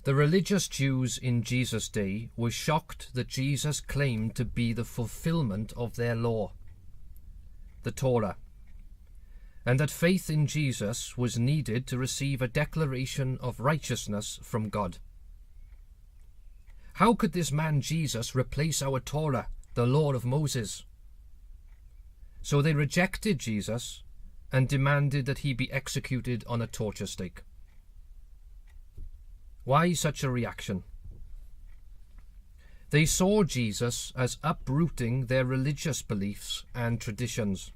The religious Jews in Jesus' day were shocked that Jesus claimed to be the fulfillment of their law, the Torah, and that faith in Jesus was needed to receive a declaration of righteousness from God. How could this man Jesus replace our Torah, the law of Moses? So they rejected Jesus and demanded that he be executed on a torture stake. Why such a reaction? They saw Jesus as uprooting their religious beliefs and traditions.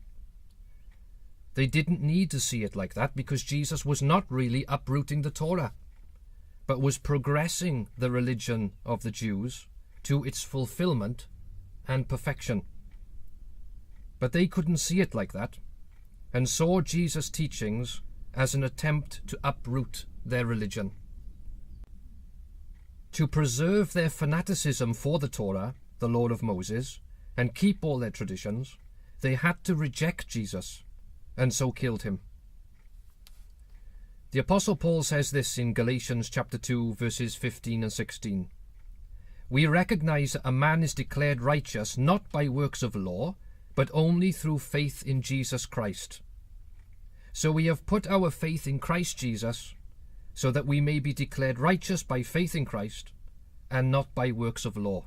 They didn't need to see it like that because Jesus was not really uprooting the Torah, but was progressing the religion of the Jews to its fulfillment and perfection. But they couldn't see it like that, and saw Jesus' teachings as an attempt to uproot their religion. To preserve their fanaticism for the Torah, the law of Moses, and keep all their traditions, they had to reject Jesus, and so killed him. The Apostle Paul says this in Galatians chapter 2, verses 15 and 16. We recognize that a man is declared righteous not by works of law, but only through faith in Jesus Christ. So we have put our faith in Christ Jesus, so that we may be declared righteous by faith in Christ, and not by works of law,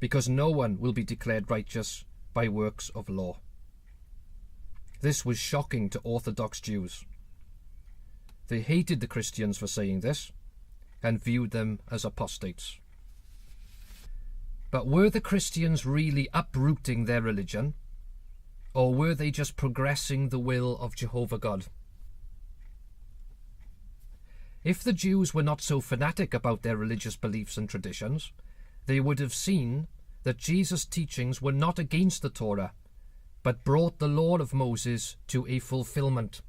because no one will be declared righteous by works of law. This was shocking to Orthodox Jews. They hated the Christians for saying this, and viewed them as apostates. But were the Christians really uprooting their religion, or were they just progressing the will of Jehovah God? If the Jews were not so fanatic about their religious beliefs and traditions, they would have seen that Jesus' teachings were not against the Torah, but brought the law of Moses to a fulfillment.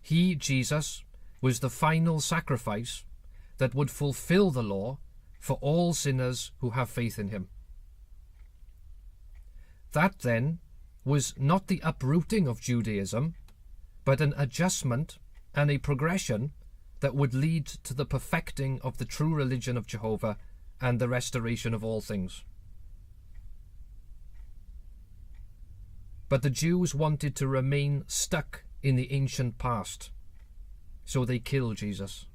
He, Jesus, was the final sacrifice that would fulfill the law for all sinners who have faith in him. That, then, was not the uprooting of Judaism, but an adjustment and a progression that would lead to the perfecting of the true religion of Jehovah and the restoration of all things. But the Jews wanted to remain stuck in the ancient past, so they killed Jesus.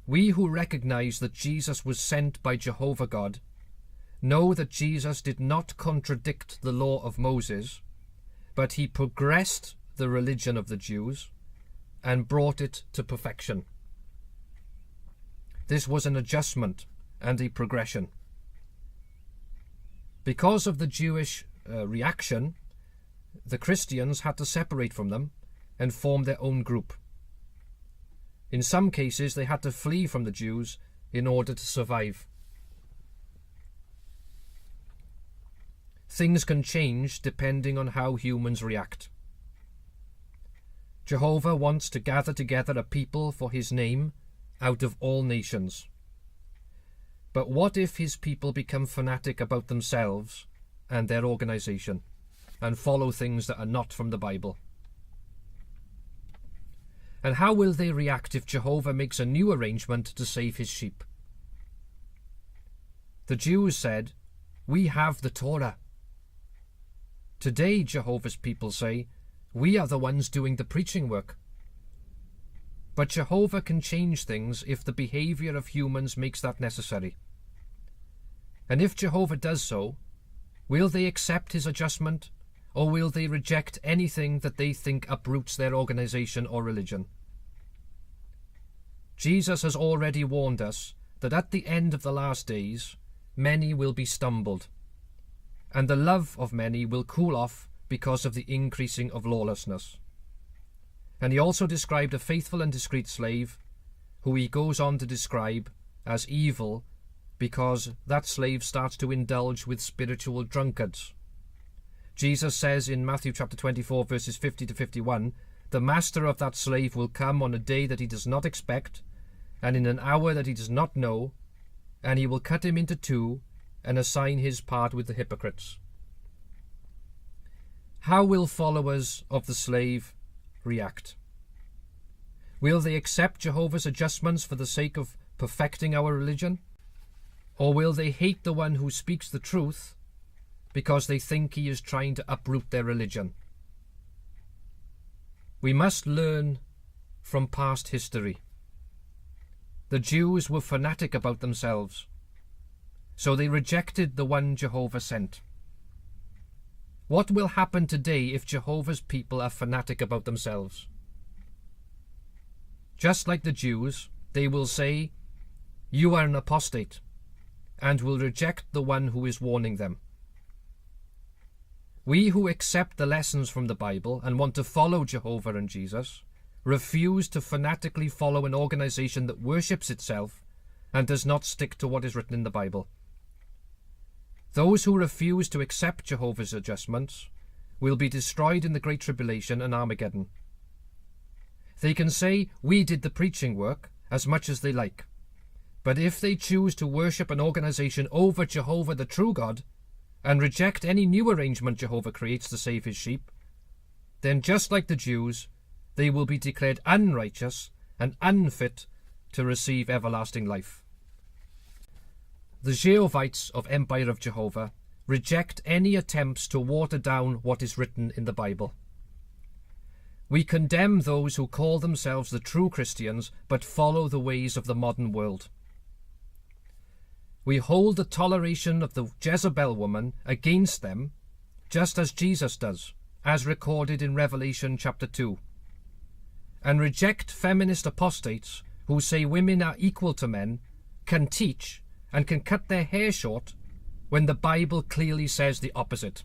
We who recognize that Jesus was sent by Jehovah God know that Jesus did not contradict the law of Moses, but he progressed the religion of the Jews and brought it to perfection. This was an adjustment and a progression. Because of the Jewish reaction, the Christians had to separate from them and form their own group. In some cases, they had to flee from the Jews in order to survive. Things can change depending on how humans react. Jehovah wants to gather together a people for his name out of all nations. But what if his people become fanatic about themselves and their organization and follow things that are not from the Bible? And how will they react if Jehovah makes a new arrangement to save his sheep? The Jews said, "We have the Torah." Today, Jehovah's people say, "We are the ones doing the preaching work." But Jehovah can change things if the behavior of humans makes that necessary. And if Jehovah does so, will they accept his adjustment, or will they reject anything that they think uproots their organization or religion? Jesus has already warned us that at the end of the last days, many will be stumbled, and the love of many will cool off because of the increasing of lawlessness. And he also described a faithful and discreet slave, who he goes on to describe as evil because that slave starts to indulge with spiritual drunkards. Jesus says in Matthew chapter 24, verses 50 to 51, "The master of that slave will come on a day that he does not expect, and in an hour that he does not know, and he will cut him into two, and assign his part with the hypocrites." How will followers of the slave react? Will they accept Jehovah's adjustments for the sake of perfecting our religion? Or will they hate the one who speaks the truth because they think he is trying to uproot their religion? We must learn from past history. The Jews were fanatic about themselves, so they rejected the one Jehovah sent. What will happen today if Jehovah's people are fanatic about themselves? Just like the Jews, they will say, "You are an apostate," and will reject the one who is warning them. We who accept the lessons from the Bible and want to follow Jehovah and Jesus refuse to fanatically follow an organization that worships itself and does not stick to what is written in the Bible. Those who refuse to accept Jehovah's adjustments will be destroyed in the Great Tribulation and Armageddon. They can say, "We did the preaching work," as much as they like. But if they choose to worship an organization over Jehovah, the true God, and reject any new arrangement Jehovah creates to save his sheep, then just like the Jews, they will be declared unrighteous and unfit to receive everlasting life. The Jehovites of Empire of Jehovah reject any attempts to water down what is written in the Bible. We condemn those who call themselves the true Christians but follow the ways of the modern world. We hold the toleration of the Jezebel woman against them, just as Jesus does, as recorded in Revelation chapter 2, and reject feminist apostates who say women are equal to men, can teach, and can cut their hair short when the Bible clearly says the opposite.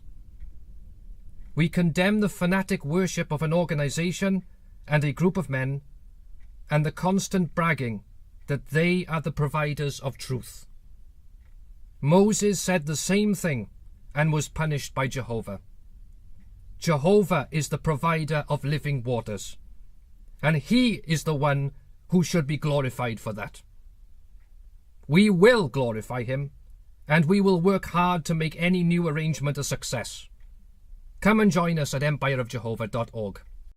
We condemn the fanatic worship of an organization and a group of men, and the constant bragging that they are the providers of truth. Moses said the same thing and was punished by Jehovah. Jehovah is the provider of living waters, and he is the one who should be glorified for that. We will glorify him, and we will work hard to make any new arrangement a success. Come and join us at empireofjehovah.org.